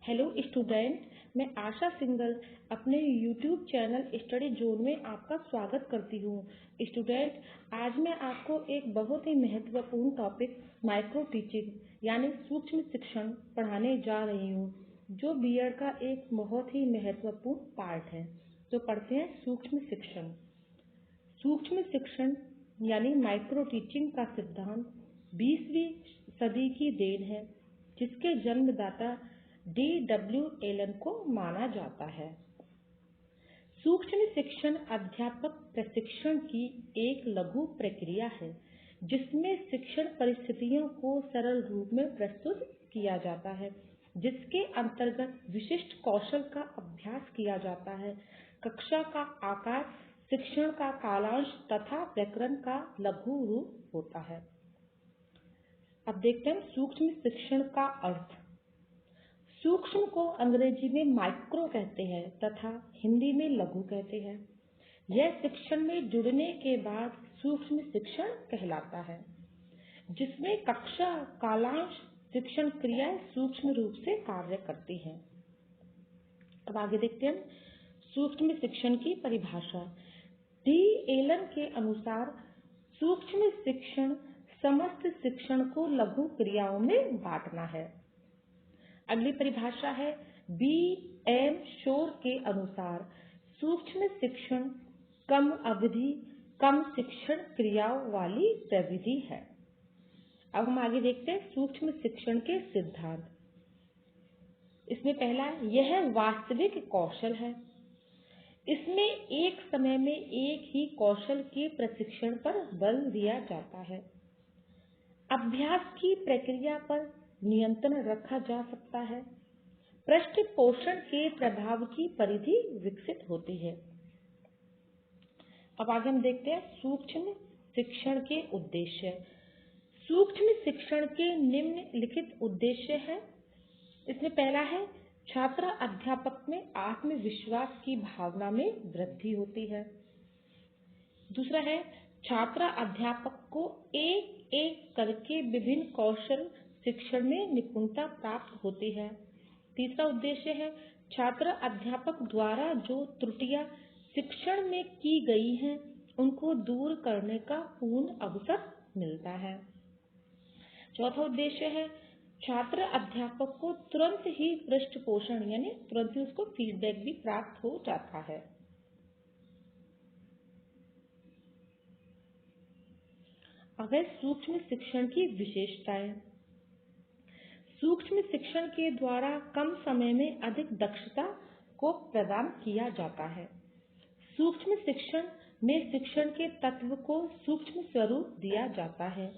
Hello student, मैं आशा single अपने YouTube channel study zone में आपका स्वागत करती हूँ। स्टूडेंट, आज मैं आपको एक बहुत ही महत्वपूर्ण टॉपिक माइक्रो टीचिंग यानी सूक्ष्म शिक्षण पढ़ाने जा रही हूँ, जो बीएड का एक बहुत ही महत्वपूर्ण पार्ट है। तो पढ़ते हैं सूक्ष्म शिक्षण। सूक्ष्म शिक्षण यानी माइक्रो टीचिंग का सिद्धांत 20वीं सदी की देन है, जिसके जन्मदाता D.W. एलन को माना जाता है। सूक्ष्म शिक्षण अध्यापक प्रशिक्षण की एक लघु प्रक्रिया है, जिसमें शिक्षण परिस्थितियों को सरल रूप में प्रस्तुत किया जाता है, जिसके अंतर्गत विशिष्ट कौशल का अभ्यास किया जाता है। कक्षा का आकार शिक्षण का कालांश तथा प्रकरण का लघु रूप होता है। अब देखते हैं सूक्ष्म शिक्षण का अर्थ। सूक्ष्म को अंग्रेजी में माइक्रो कहते हैं तथा हिंदी में लघु कहते हैं। यह शिक्षण में जुड़ने के बाद सूक्ष्म शिक्षण कहलाता है, जिसमें कक्षा कालांश शिक्षण क्रियाएं सूक्ष्म रूप से कार्य करती हैं। अब आगे देखते हैं सूक्ष्म शिक्षण की परिभाषा। डी एलन के अनुसार सूक्ष्म शिक्षण समस्त शिक्षण को लघु क्रियाओं में बांटना है। अगली परिभाषा है बी एम शोर के अनुसार सूक्ष्म शिक्षण कम अवधि कम शिक्षण क्रियाओं वाली प्रविधि है। अब हम आगे देखते हैं सूक्ष्म शिक्षण के सिद्धांत। इसमें पहला यह वास्तविक कौशल है। इसमें एक समय में एक ही कौशल के प्रशिक्षण पर बल दिया जाता है। अभ्यास की प्रक्रिया पर नियंत्रण रखा जा सकता है। पृष्ठपोषण के प्रभाव की परिधि विकसित होती है। अब आगे हम देखते हैं सूक्ष्म शिक्षण के उद्देश्य। सूक्ष्म शिक्षण के निम्नलिखित उद्देश्य हैं। इसमें पहला है छात्र अध्यापक में आत्मविश्वास की भावना में वृद्धि होती है। दूसरा है छात्र अध्यापक को एक एक करके विभिन्न कौशल शिक्षण में निपुणता प्राप्त होती है। तीसरा उद्देश्य है छात्र अध्यापक द्वारा जो त्रुटियां शिक्षण में की गई हैं, उनको दूर करने का पूर्ण अवसर मिलता है। चौथा उद्देश्य है छात्र अध्यापक को तुरंत ही पृष्ठपोषण यानी तुरंत ही उसको फीडबैक भी प्राप्त हो जाता है। अब है सूक्ष्म शिक्षण की विशेषताएं। सूक्ष्म शिक्षण के द्वारा कम समय में अधिक दक्षता को प्रदान किया जाता है। सूक्ष्म शिक्षण में शिक्षण के तत्व को सूक्ष्म स्वरूप दिया जाता है।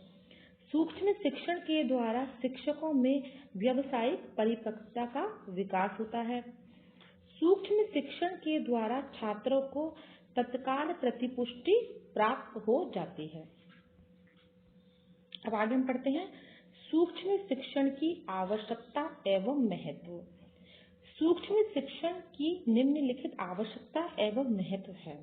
सूक्ष्म शिक्षण के द्वारा शिक्षकों में व्यावसायिक परिपक्वता का विकास होता है। सूक्ष्म शिक्षण के द्वारा छात्रों को तत्काल प्रतिपुष्टि प्राप्त हो जाती है। अब आगे हम पढ़ते हैं सूक्ष्म शिक्षण की आवश्यकता एवं महत्व। सूक्ष्म शिक्षण की निम्नलिखित आवश्यकता एवं महत्व है।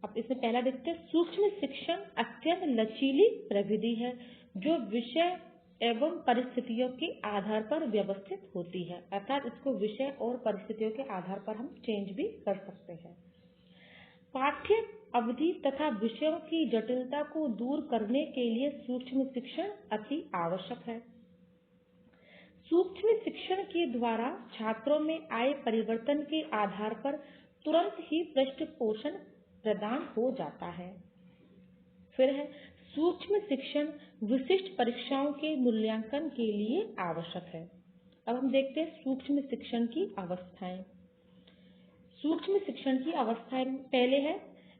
अब इसमें पहला देखते हैं सूक्ष्म शिक्षण अत्यंत लचीली प्रविधि है, जो विषय एवं परिस्थितियों के आधार पर व्यवस्थित होती है। अर्थात इसको विषय और परिस्थितियों के आधार पर हम चेंज भी कर सकते हैं। पाठ्य अवधि तथा विषयों की जटिलता को दूर करने के लिए सूक्ष्म शिक्षण अति आवश्यक है। सूक्ष्म शिक्षण के द्वारा छात्रों में आए परिवर्तन के आधार पर तुरंत ही पृष्ठपोषण प्रदान हो जाता है। फिर है सूक्ष्म शिक्षण विशिष्ट परीक्षाओं के मूल्यांकन के लिए आवश्यक है। अब हम देखते हैं सूक्ष्म शिक्षण की अवस्थाएं। सूक्ष्म शिक्षण की अवस्थाएं पहले है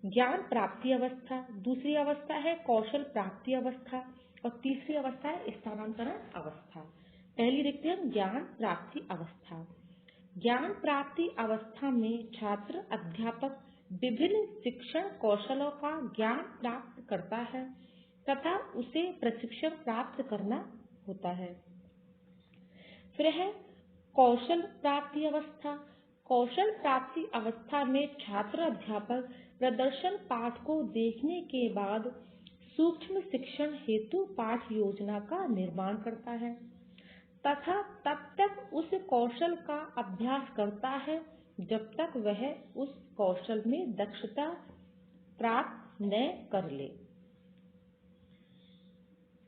ज्ञान प्राप्ति अवस्था, दूसरी अवस्था है कौशल प्राप्ति अवस्था और तीसरी अवस्था है स्थानांतरण अवस्था। पहली देखते हैं ज्ञान प्राप्ति अवस्था। ज्ञान प्राप्ति अवस्था में छात्र अध्यापक विभिन्न शिक्षण कौशलों का ज्ञान प्राप्त करता है तथा उसे प्रशिक्षण प्राप्त करना होता है। फिर है कौशल प्राप्ति अवस्था। कौशल प्राप्ति अवस्था में छात्र अध्यापक प्रदर्शन पाठ को देखने के बाद सूक्ष्म शिक्षण हेतु पाठ योजना का निर्माण करता है तथा तब तक उस कौशल का अभ्यास करता है जब तक वह उस कौशल में दक्षता प्राप्त न कर ले।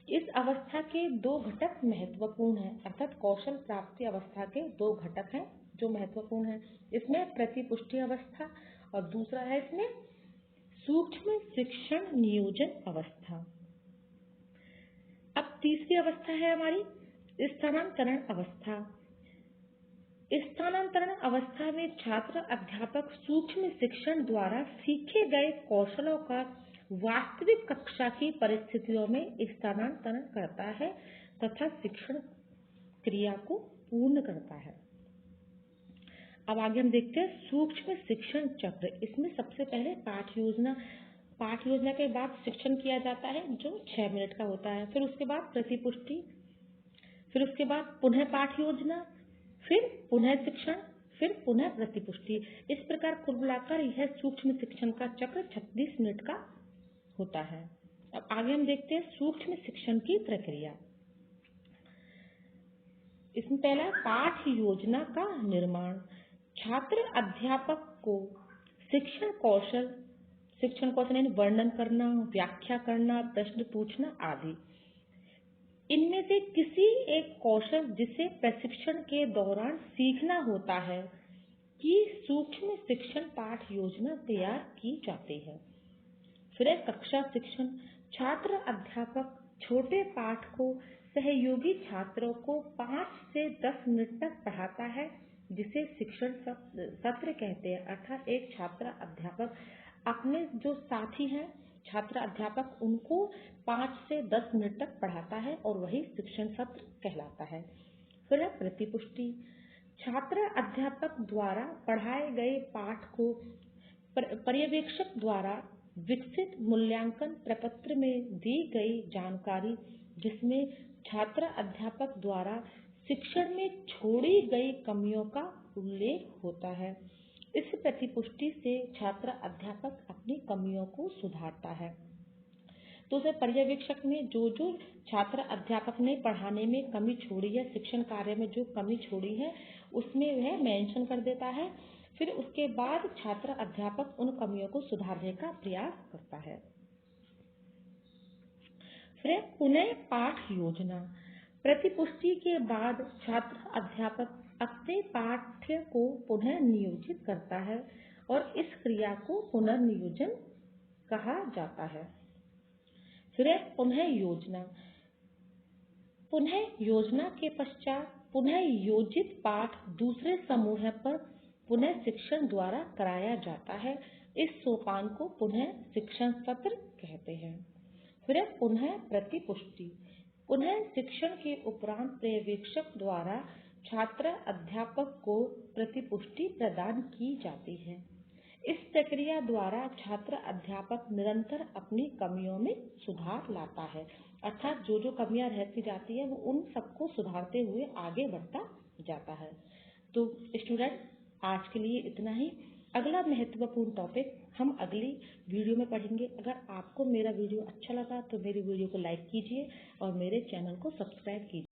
इस अवस्था के दो घटक महत्वपूर्ण हैं, अर्थात कौशल प्राप्ति अवस्था के दो घटक हैं जो महत्वपूर्ण हैं। इसमें प्रतिपुष्टि अवस्था और दूसरा है इसमें सूक्ष्म शिक्षण नियोजन अवस्था। अब तीसरी अवस्था है हमारी स्थानांतरण अवस्था। स्थानांतरण अवस्था में छात्र अध्यापक सूक्ष्म शिक्षण द्वारा सीखे गए कौशलों का वास्तविक कक्षा की परिस्थितियों में स्थानांतरण करता है तथा शिक्षण क्रिया को पूर्ण करता है। अब आगे हम देखते हैं सूक्ष्म शिक्षण चक्र। इसमें सबसे पहले पाठ योजना के बाद शिक्षण किया जाता है जो 6 मिनट का होता है। फिर उसके बाद प्रतिपुष्टि, फिर उसके बाद पुनः पाठ योजना, फिर पुनः शिक्षण, फिर पुनः प्रतिपुष्टि। इस प्रकार कुल मिलाकर यह सूक्ष्म शिक्षण का चक्र 36 मिनट का होता है। अब आगे हम देखते हैं सूक्ष्म शिक्षण की प्रक्रिया। इसमें पहला पाठ योजना का निर्माण। छात्र अध्यापक को शिक्षण कौशल यानी वर्णन करना, व्याख्या करना, प्रश्न पूछना आदि, इनमें से किसी एक कौशल जिसे प्रशिक्षण के दौरान सीखना होता है कि सूक्ष्म शिक्षण पाठ योजना तैयार की जाती है। फिर कक्षा शिक्षण। छात्र अध्यापक छोटे पाठ को सहयोगी छात्रों को 5 से 10 मिनट तक पढ़ाता है जिसे शिक्षण सत्र कहते हैं। अर्थात एक छात्र अध्यापक अपने जो साथी हैं छात्र अध्यापक उनको 5 से 10 मिनट तक पढ़ाता है और वही शिक्षण सत्र कहलाता है। फिर है प्रतिपुष्टि। छात्र अध्यापक द्वारा पढ़ाए गए पाठ को पर्यवेक्षक द्वारा विकसित मूल्यांकन प्रपत्र में दी गई जानकारी, जिसमें छात्र अध्यापक द्वारा शिक्षण में छोड़ी गई कमियों का उल्लेख होता है। इस प्रतिपुष्टि से छात्र अध्यापक अपनी कमियों को सुधारता है। तो उसे पर्यवेक्षक में जो छात्र अध्यापक ने पढ़ाने में कमी छोड़ी है, शिक्षण कार्य में जो कमी छोड़ी है उसमें वह मेंशन कर देता है। फिर उसके बाद छात्र अध्यापक उन कमियों को सुधारने का प्रयास करता है। फिर पुनः पाठ योजना। प्रतिपुष्टि के बाद छात्र अध्यापक अपने पाठ्य को पुनः नियोजित करता है और इस क्रिया को पुनर्नियोजन कहा जाता है। फिर पुनः योजना। पुनः योजना के पश्चात पुनः योजित पाठ दूसरे समूह पर पुनः शिक्षण द्वारा कराया जाता है। इस सोपान को पुनः शिक्षण सत्र कहते हैं। फिर पुनः प्रतिपुष्टि। पुनः शिक्षण के उपरांत पर्यवेक्षक द्वारा छात्र अध्यापक को प्रतिपुष्टि प्रदान की जाती है। इस प्रक्रिया द्वारा छात्र अध्यापक निरंतर अपनी कमियों में सुधार लाता है, अर्थात जो कमियां रहती जाती है वो उन सबको सुधारते हुए आगे बढ़ता जाता है। तो स्टूडेंट आज के लिए इतना ही। अगला महत्वपूर्ण टॉपिक हम अगली वीडियो में पढ़ेंगे। अगर आपको मेरा वीडियो अच्छा लगा तो मेरी वीडियो को लाइक कीजिए और मेरे चैनल को सब्सक्राइब कीजिए।